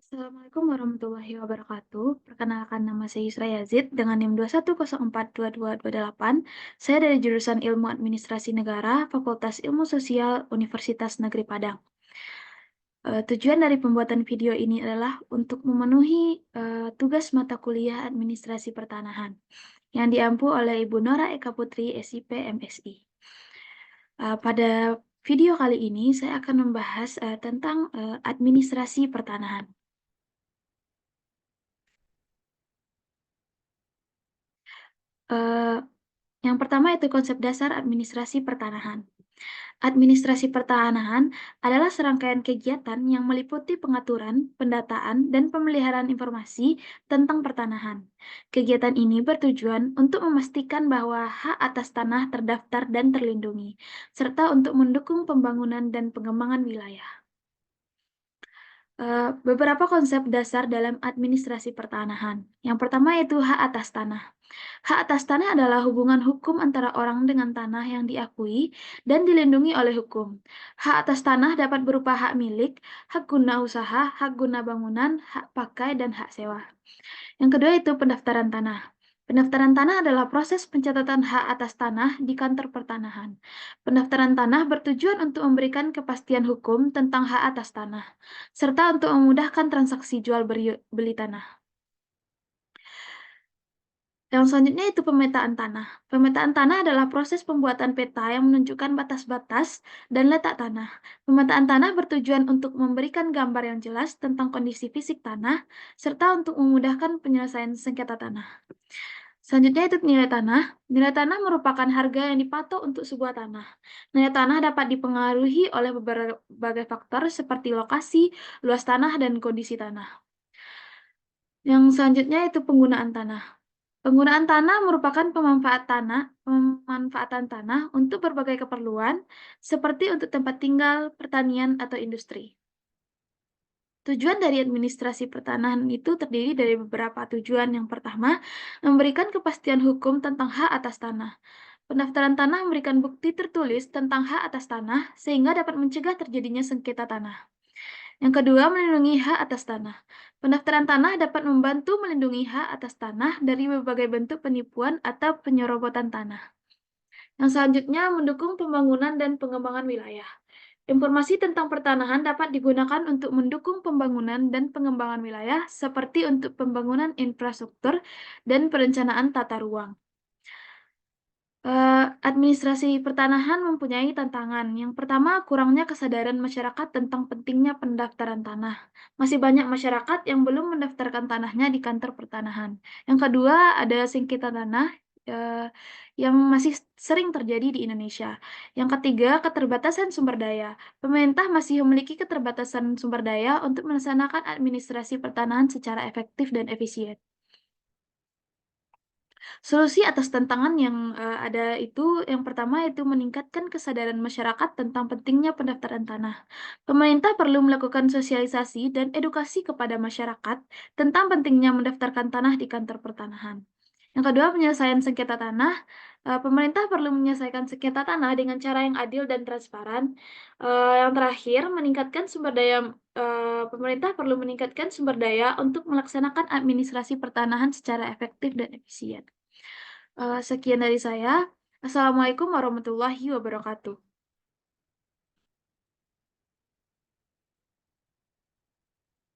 Assalamualaikum warahmatullahi wabarakatuh. Perkenalkan, nama saya Yusra Yazid dengan NIM 210422228. Saya dari jurusan Ilmu Administrasi Negara, Fakultas Ilmu Sosial, Universitas Negeri Padang. Tujuan dari pembuatan video ini adalah untuk memenuhi tugas mata kuliah Administrasi Pertanahan yang diampu oleh Ibu Nora Eka Putri, SIP MSI. Pada video kali ini saya akan membahas tentang administrasi pertanahan. Eh, Yang pertama itu konsep dasar administrasi pertanahan. Administrasi pertanahan adalah serangkaian kegiatan yang meliputi pengaturan, pendataan, dan pemeliharaan informasi tentang pertanahan. Kegiatan ini bertujuan untuk memastikan bahwa hak atas tanah terdaftar dan terlindungi, serta untuk mendukung pembangunan dan pengembangan wilayah. Beberapa konsep dasar dalam administrasi pertanahan. Yang pertama yaitu hak atas tanah. Hak atas tanah adalah hubungan hukum antara orang dengan tanah yang diakui dan dilindungi oleh hukum. Hak atas tanah dapat berupa hak milik, hak guna usaha, hak guna bangunan, hak pakai, dan hak sewa. Yang kedua itu pendaftaran tanah. Pendaftaran tanah adalah proses pencatatan hak atas tanah di kantor pertanahan. Pendaftaran tanah bertujuan untuk memberikan kepastian hukum tentang hak atas tanah, serta untuk memudahkan transaksi jual beli tanah. Yang selanjutnya itu pemetaan tanah. Pemetaan tanah adalah proses pembuatan peta yang menunjukkan batas-batas dan letak tanah. Pemetaan tanah bertujuan untuk memberikan gambar yang jelas tentang kondisi fisik tanah, serta untuk memudahkan penyelesaian sengketa tanah. Selanjutnya itu nilai tanah. Nilai tanah merupakan harga yang dipatok untuk sebuah tanah. Nilai tanah dapat dipengaruhi oleh berbagai faktor seperti lokasi, luas tanah, dan kondisi tanah. Yang selanjutnya itu penggunaan tanah. Penggunaan tanah merupakan pemanfaatan tanah untuk berbagai keperluan, seperti untuk tempat tinggal, pertanian, atau industri. Tujuan dari administrasi pertanahan itu terdiri dari beberapa tujuan. Yang pertama, memberikan kepastian hukum tentang hak atas tanah. Pendaftaran tanah memberikan bukti tertulis tentang hak atas tanah, sehingga dapat mencegah terjadinya sengketa tanah. Yang kedua, melindungi hak atas tanah. Pendaftaran tanah dapat membantu melindungi hak atas tanah dari berbagai bentuk penipuan atau penyerobotan tanah. Yang selanjutnya, mendukung pembangunan dan pengembangan wilayah. Informasi tentang pertanahan dapat digunakan untuk mendukung pembangunan dan pengembangan wilayah, seperti untuk pembangunan infrastruktur dan perencanaan tata ruang. Administrasi pertanahan mempunyai tantangan. Yang pertama, kurangnya kesadaran masyarakat tentang pentingnya pendaftaran tanah. Masih banyak masyarakat yang belum mendaftarkan tanahnya di kantor pertanahan. Yang kedua, ada sengketa tanah yang masih sering terjadi di Indonesia. Yang ketiga, keterbatasan sumber daya. Pemerintah masih memiliki keterbatasan sumber daya untuk melaksanakan administrasi pertanahan secara efektif dan efisien. Solusi atas tantangan yang ada itu, yang pertama itu meningkatkan kesadaran masyarakat tentang pentingnya pendaftaran tanah. Pemerintah perlu melakukan sosialisasi dan edukasi kepada masyarakat tentang pentingnya mendaftarkan tanah di kantor pertanahan. Yang kedua, penyelesaian sengketa tanah. Pemerintah perlu menyelesaikan sengketa tanah dengan cara yang adil dan transparan. Yang terakhir, pemerintah perlu meningkatkan sumber daya untuk melaksanakan administrasi pertanahan secara efektif dan efisien. Sekian dari saya. Assalamualaikum warahmatullahi wabarakatuh.